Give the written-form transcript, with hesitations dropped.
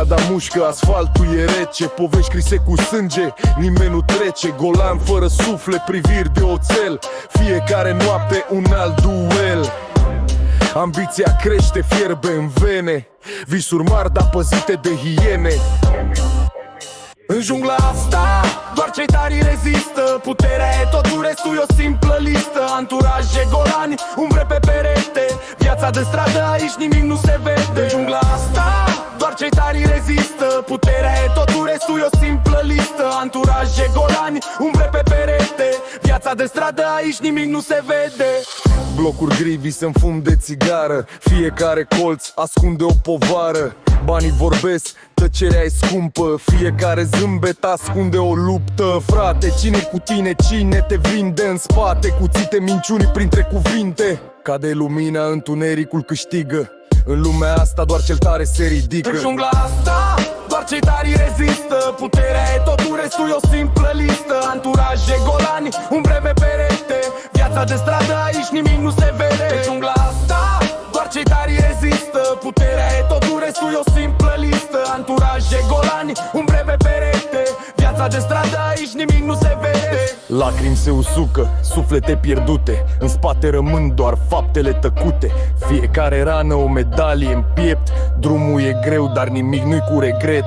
Strada mușcă, asfaltul e rece, povești scrise cu sânge, nimeni nu trece. Golan fără suflet, priviri de oțel, fiecare noapte un alt duel. Ambiția crește, fierbe în vene, visuri mari, dar păzite de hiene. În jungla asta, doar cei tari rezistă. Puterea e totul, restul e o simplă listă. Anturaje golani, umbre pe perete, viața de stradă, aici nimic nu se vede. În jungla asta, doar cei tari rezistă. Puterea e totul, restul e o simplă listă. Anturaje golani, umbre pe perete, viața de stradă, aici nimic nu se vede. Blocuri gri, vise în fum de țigară, fiecare colț ascunde o povară. Banii vorbesc, tăcerea e scumpă, fiecare zâmbet ascunde o luptă. Frate, cine cu tine, cine te vinde în spate? Cuțite minciuni printre cuvinte. Cade lumina, întunericul câștigă. În lumea asta doar cel tare se ridică. În jungla asta, doar cei tari rezistă. Puterea e totul, restul e o simplă listă. Anturaje golani, umbre pe perete, viața de stradă, aici nimic nu se vede. În jungla asta, doar cei tari rezistă. Puterea e totul, restul e o simplă listă. Anturaje golani, umbre pe perete, viața de stradă, aici nimic nu se vede. Lacrimi se usucă, suflete pierdute, în spate rămân doar faptele tăcute. Fiecare rană o medalie în piept, drumul e greu, dar nimic nu-i cu regret.